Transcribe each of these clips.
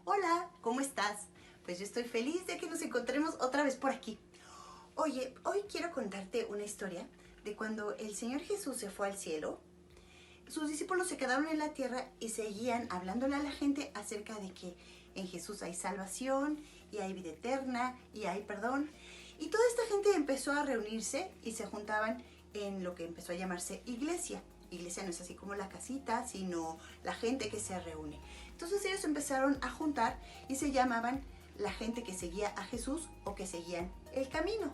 Hola, ¿cómo estás? Pues yo estoy feliz de que nos encontremos otra vez por aquí. Oye, hoy quiero contarte una historia de cuando el Señor Jesús se fue al cielo. Sus discípulos se quedaron en la tierra y seguían hablándole a la gente acerca de que en Jesús hay salvación y hay vida eterna y hay perdón. Y toda esta gente empezó a reunirse y se juntaban en lo que empezó a llamarse iglesia. Iglesia no es así como la casita, sino la gente que se reúne. Entonces ellos empezaron a juntar y se llamaban la gente que seguía a Jesús o que seguían el camino.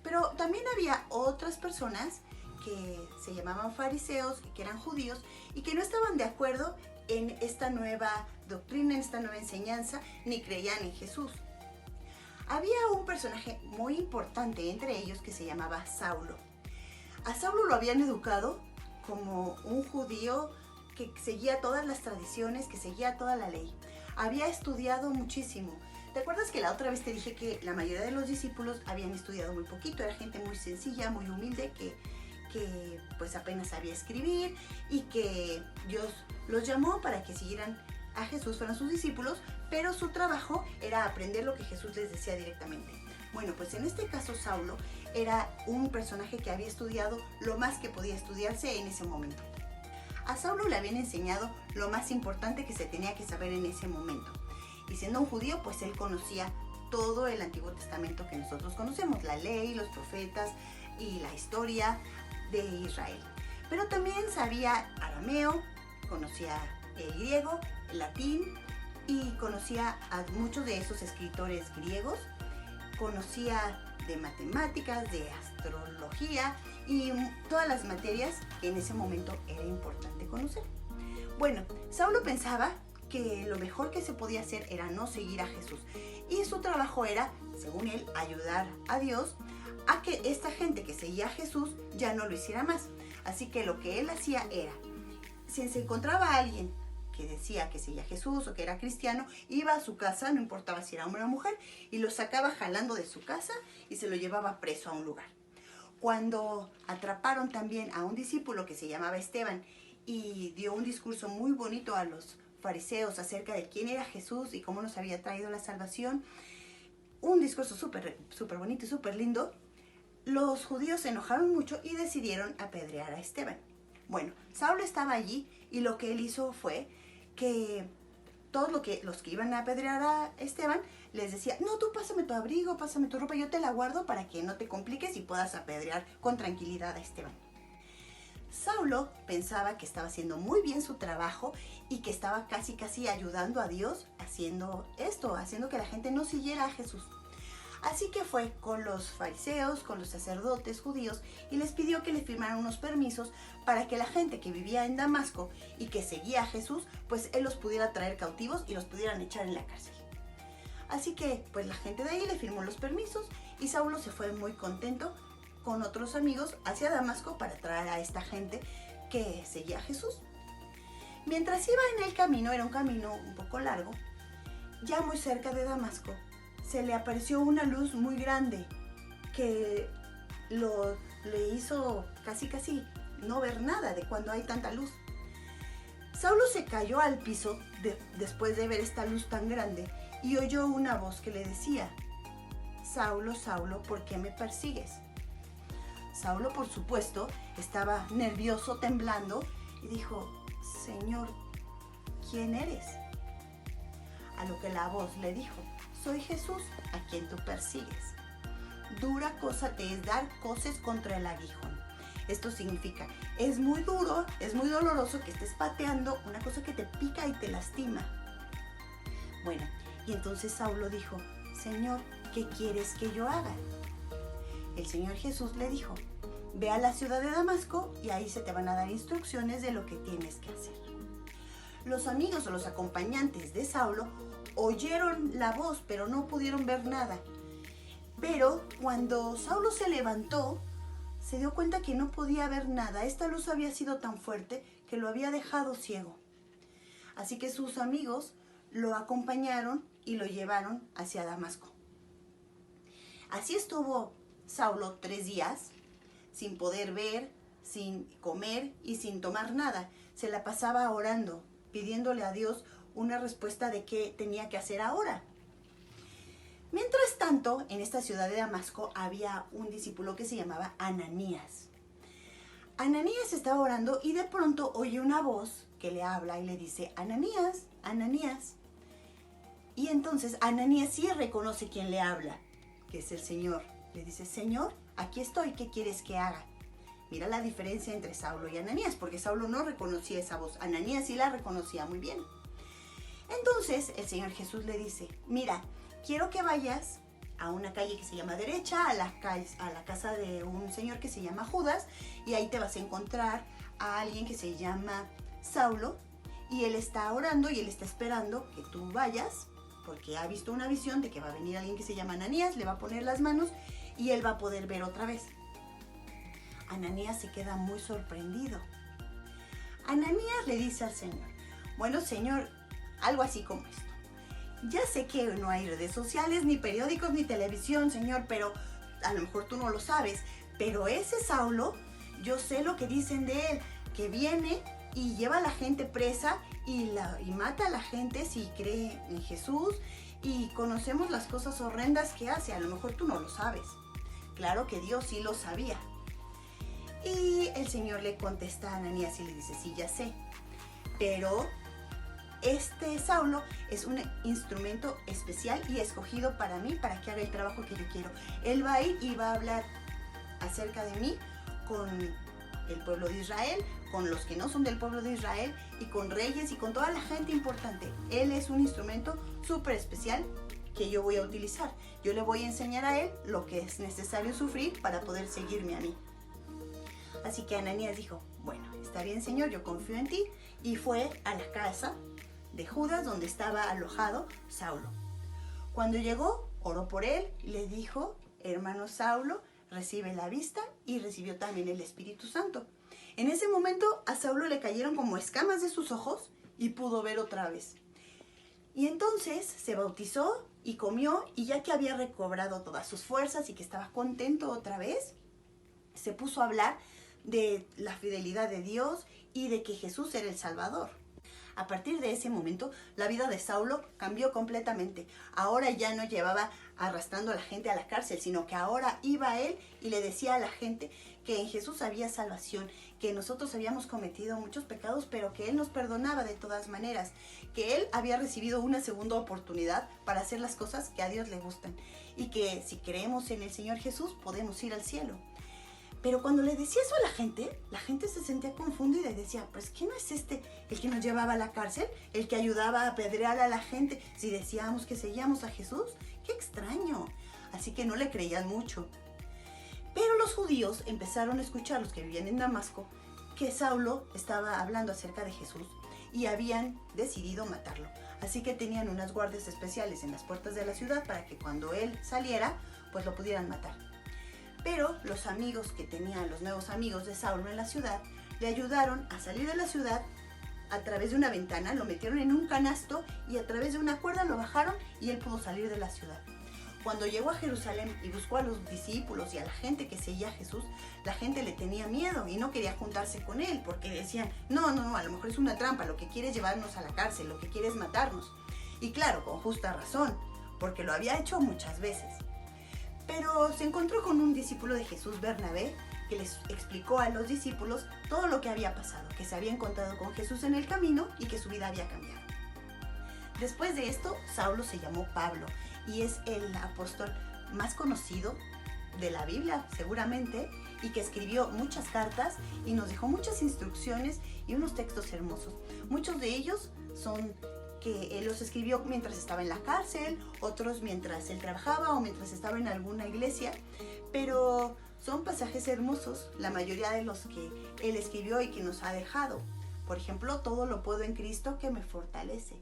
Pero también había otras personas que se llamaban fariseos, que eran judíos y que no estaban de acuerdo en esta nueva doctrina, en esta nueva enseñanza, ni creían en Jesús. Había un personaje muy importante entre ellos que se llamaba Saulo. A Saulo lo habían educado como un judío que seguía todas las tradiciones, que seguía toda la ley. Había estudiado muchísimo. ¿Te acuerdas que la otra vez te dije que la mayoría de los discípulos habían estudiado muy poquito? Era gente muy sencilla, muy humilde, que pues apenas sabía escribir y que Dios los llamó para que siguieran a Jesús, fueran sus discípulos, pero su trabajo era aprender lo que Jesús les decía directamente. Bueno, pues en este caso Saulo era un personaje que había estudiado lo más que podía estudiarse en ese momento. A Saulo le habían enseñado lo más importante que se tenía que saber en ese momento. Y siendo un judío, pues él conocía todo el Antiguo Testamento que nosotros conocemos, la ley, los profetas y la historia de Israel. Pero también sabía arameo, conocía el griego, el latín y conocía a muchos de esos escritores griegos. Conocía de matemáticas, de astrología y todas las materias que en ese momento era importante conocer. Bueno, Saulo pensaba que lo mejor que se podía hacer era no seguir a Jesús y su trabajo era, según él, ayudar a Dios a que esta gente que seguía a Jesús ya no lo hiciera más. Así que lo que él hacía era, si se encontraba a alguien que decía que seguía a Jesús o que era cristiano, iba a su casa, no importaba si era hombre o mujer, y lo sacaba jalando de su casa y se lo llevaba preso a un lugar. Cuando atraparon también a un discípulo que se llamaba Esteban y dio un discurso muy bonito a los fariseos acerca de quién era Jesús y cómo nos había traído la salvación, un discurso súper bonito y súper lindo, los judíos se enojaron mucho y decidieron apedrear a Esteban. Bueno, Saulo estaba allí y lo que él hizo fue que todos los que iban a apedrear a Esteban les decía, no, tú pásame tu abrigo, pásame tu ropa, yo te la guardo para que no te compliques y puedas apedrear con tranquilidad a Esteban. Saulo pensaba que estaba haciendo muy bien su trabajo y que estaba casi ayudando a Dios haciendo esto, haciendo que la gente no siguiera a Jesús. Así que fue con los fariseos, con los sacerdotes judíos y les pidió que le firmaran unos permisos para que la gente que vivía en Damasco y que seguía a Jesús, pues él los pudiera traer cautivos y los pudieran echar en la cárcel. Así que pues la gente de ahí le firmó los permisos y Saulo se fue muy contento con otros amigos hacia Damasco para traer a esta gente que seguía a Jesús. Mientras iba en el camino, era un camino un poco largo, ya muy cerca de Damasco, se le apareció una luz muy grande que le hizo casi no ver nada de cuando hay tanta luz. Saulo se cayó al piso después de ver esta luz tan grande y oyó una voz que le decía, Saulo, Saulo, ¿por qué me persigues? Saulo, por supuesto, estaba nervioso, temblando y dijo, Señor, ¿quién eres? A lo que la voz le dijo, soy Jesús, a quien tú persigues. Dura cosa te es dar coces contra el aguijón. Esto significa, es muy duro, es muy doloroso que estés pateando una cosa que te pica y te lastima. Bueno, y entonces Saulo dijo, Señor, ¿qué quieres que yo haga? El Señor Jesús le dijo, ve a la ciudad de Damasco y ahí se te van a dar instrucciones de lo que tienes que hacer. Los amigos o los acompañantes de Saulo oyeron la voz, pero no pudieron ver nada. Pero cuando Saulo se levantó, se dio cuenta que no podía ver nada. Esta luz había sido tan fuerte que lo había dejado ciego. Así que sus amigos lo acompañaron y lo llevaron hacia Damasco. Así estuvo Saulo 3 días, sin poder ver, sin comer y sin tomar nada. Se la pasaba orando, pidiéndole a Dios una respuesta de qué tenía que hacer ahora. Mientras tanto, en esta ciudad de Damasco había un discípulo que se llamaba Ananías. Ananías estaba orando y de pronto oye una voz que le habla y le dice, Ananías, Ananías. Y entonces Ananías sí reconoce quién le habla, que es el Señor. Le dice, Señor, aquí estoy, ¿qué quieres que haga? Mira la diferencia entre Saulo y Ananías, porque Saulo no reconocía esa voz. Ananías sí la reconocía muy bien. Entonces el Señor Jesús le dice, mira, quiero que vayas a una calle que se llama derecha, a la casa de un señor que se llama Judas, y ahí te vas a encontrar a alguien que se llama Saulo, y él está orando y él está esperando que tú vayas, porque ha visto una visión de que va a venir alguien que se llama Ananías, le va a poner las manos y él va a poder ver otra vez. Ananías se queda muy sorprendido. Ananías le dice al Señor, bueno, Señor, algo así como esto. Ya sé que no hay redes sociales, ni periódicos, ni televisión, Señor, pero a lo mejor tú no lo sabes. Pero ese Saulo, yo sé lo que dicen de él, que viene y lleva a la gente presa y mata a la gente si cree en Jesús. Y conocemos las cosas horrendas que hace, a lo mejor tú no lo sabes. Claro que Dios sí lo sabía. Y el Señor le contesta a Ananías y le dice, sí, ya sé, pero este Saulo es un instrumento especial y escogido para mí, para que haga el trabajo que yo quiero. Él va a ir y va a hablar acerca de mí con el pueblo de Israel, con los que no son del pueblo de Israel y con reyes y con toda la gente importante. Él es un instrumento súper especial que yo voy a utilizar. Yo le voy a enseñar a él lo que es necesario sufrir para poder seguirme a mí. Así que Ananías dijo, bueno, está bien, Señor, yo confío en ti. Y fue a la casa de Judas donde estaba alojado Saulo. Cuando llegó, oró por él y le dijo, hermano Saulo, recibe la vista, y recibió también el Espíritu Santo. En ese momento a Saulo le cayeron como escamas de sus ojos y pudo ver otra vez. Y entonces se bautizó y comió, y ya que había recobrado todas sus fuerzas y que estaba contento otra vez, se puso a hablar de la fidelidad de Dios y de que Jesús era el Salvador. A partir de ese momento, la vida de Saulo cambió completamente. Ahora ya no llevaba arrastrando a la gente a la cárcel, sino que ahora iba a él y le decía a la gente que en Jesús había salvación, que nosotros habíamos cometido muchos pecados, pero que él nos perdonaba de todas maneras, que él había recibido una segunda oportunidad para hacer las cosas que a Dios le gustan, y que si creemos en el Señor Jesús podemos ir al cielo. Pero cuando le decía eso a la gente se sentía confundida y decía, pues ¿qué no es este el que nos llevaba a la cárcel? ¿El que ayudaba a apedrear a la gente si decíamos que seguíamos a Jesús? ¡Qué extraño! Así que no le creían mucho. Pero los judíos empezaron a escuchar, los que vivían en Damasco, que Saulo estaba hablando acerca de Jesús y habían decidido matarlo. Así que tenían unas guardias especiales en las puertas de la ciudad para que cuando él saliera, pues lo pudieran matar. Pero los amigos que tenían, los nuevos amigos de Saulo en la ciudad, le ayudaron a salir de la ciudad a través de una ventana, lo metieron en un canasto y a través de una cuerda lo bajaron y él pudo salir de la ciudad. Cuando llegó a Jerusalén y buscó a los discípulos y a la gente que seguía a Jesús, la gente le tenía miedo y no quería juntarse con él porque decían, no, a lo mejor es una trampa, lo que quiere es llevarnos a la cárcel, lo que quiere es matarnos. Y claro, con justa razón, porque lo había hecho muchas veces. Pero se encontró con un discípulo de Jesús, Bernabé, que les explicó a los discípulos todo lo que había pasado, que se había encontrado con Jesús en el camino y que su vida había cambiado. Después de esto, Saulo se llamó Pablo y es el apóstol más conocido de la Biblia, seguramente, y que escribió muchas cartas y nos dejó muchas instrucciones y unos textos hermosos. Muchos de ellos son que él los escribió mientras estaba en la cárcel, otros mientras él trabajaba o mientras estaba en alguna iglesia, pero son pasajes hermosos, la mayoría de los que él escribió y que nos ha dejado. Por ejemplo, todo lo puedo en Cristo que me fortalece.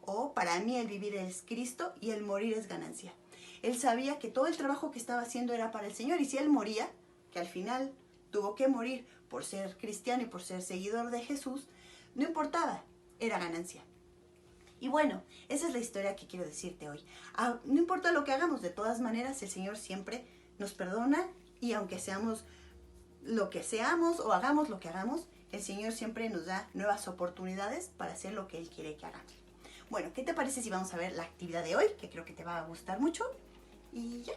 O para mí el vivir es Cristo y el morir es ganancia. Él sabía que todo el trabajo que estaba haciendo era para el Señor, y si él moría, que al final tuvo que morir por ser cristiano y por ser seguidor de Jesús, no importaba, era ganancia. Y bueno, esa es la historia que quiero decirte hoy. No importa lo que hagamos, de todas maneras el Señor siempre nos perdona, y aunque seamos lo que seamos o hagamos lo que hagamos, el Señor siempre nos da nuevas oportunidades para hacer lo que Él quiere que hagamos. Bueno, ¿qué te parece si vamos a ver la actividad de hoy? Que creo que te va a gustar mucho. Y ya.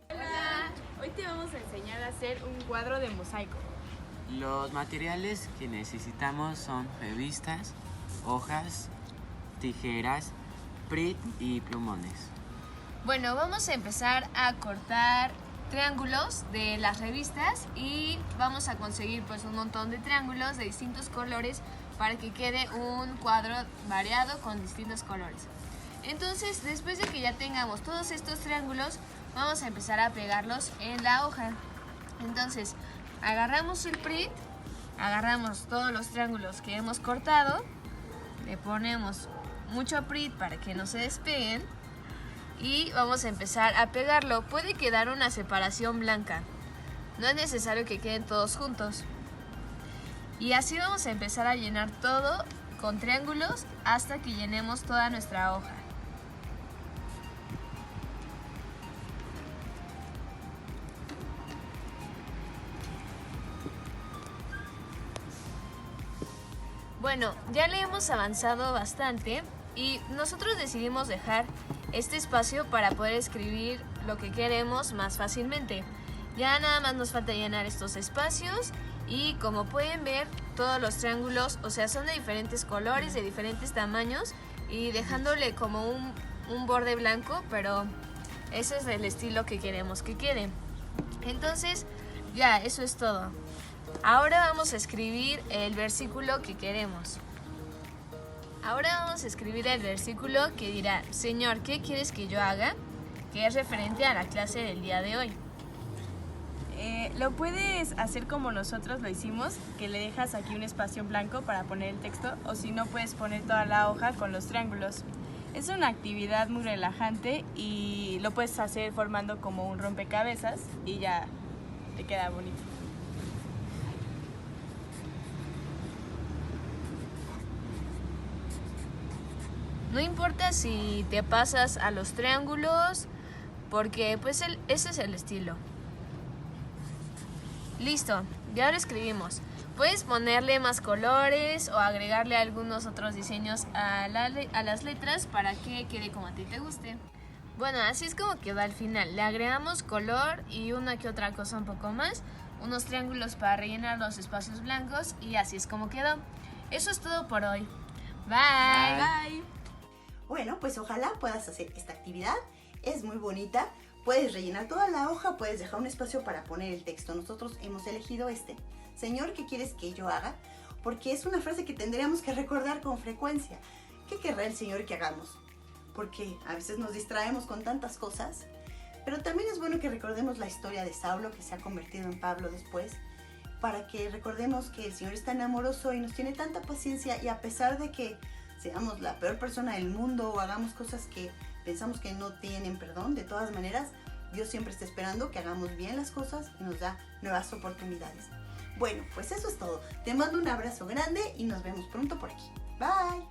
Hola, hoy te vamos a enseñar a hacer un cuadro de mosaico. Los materiales que necesitamos son revistas, hojas, tijeras, Pritt y plumones. Bueno, vamos a empezar a cortar triángulos de las revistas y vamos a conseguir pues un montón de triángulos de distintos colores para que quede un cuadro variado con distintos colores. Entonces, después de que ya tengamos todos estos triángulos, vamos a empezar a pegarlos en la hoja. Entonces, agarramos el Pritt, agarramos todos los triángulos que hemos cortado, le ponemos mucho Pritt para que no se despeguen y vamos a empezar a pegarlo. Puede quedar una separación blanca, no es necesario que queden todos juntos. Y así vamos a empezar a llenar todo con triángulos hasta que llenemos toda nuestra hoja. Bueno, ya le hemos avanzado bastante y nosotros decidimos dejar este espacio para poder escribir lo que queremos más fácilmente. Ya nada más nos falta llenar estos espacios y como pueden ver, todos los triángulos, o sea, son de diferentes colores, de diferentes tamaños y dejándole como un borde blanco, pero ese es el estilo que queremos que quede. Entonces, ya, eso es todo. Ahora vamos a escribir el versículo que queremos. Ahora vamos a escribir el versículo que dirá: Señor, ¿qué quieres que yo haga? Que es referente a la clase del día de hoy. Lo puedes hacer como nosotros lo hicimos, que le dejas aquí un espacio en blanco para poner el texto, o si no puedes poner toda la hoja con los triángulos. Es una actividad muy relajante y lo puedes hacer formando como un rompecabezas y ya te queda bonito. No importa si te pasas a los triángulos, porque pues ese es el estilo. Listo, ya lo escribimos. Puedes ponerle más colores o agregarle algunos otros diseños a las letras para que quede como a ti te guste. Bueno, así es como quedó al final. Le agregamos color y una que otra cosa un poco más, unos triángulos para rellenar los espacios blancos y así es como quedó. Eso es todo por hoy. Bye. Bye. Bueno, pues ojalá puedas hacer esta actividad. Es muy bonita. Puedes rellenar toda la hoja, puedes dejar un espacio para poner el texto. Nosotros hemos elegido este. Señor, ¿qué quieres que yo haga? Porque es una frase que tendríamos que recordar con frecuencia. ¿Qué querrá el Señor que hagamos? Porque a veces nos distraemos con tantas cosas. Pero también es bueno que recordemos la historia de Saulo, que se ha convertido en Pablo después, para que recordemos que el Señor es tan amoroso y nos tiene tanta paciencia, y a pesar de que seamos la peor persona del mundo o hagamos cosas que pensamos que no tienen perdón, de todas maneras, Dios siempre está esperando que hagamos bien las cosas y nos da nuevas oportunidades. Bueno, pues eso es todo. Te mando un abrazo grande y nos vemos pronto por aquí. Bye.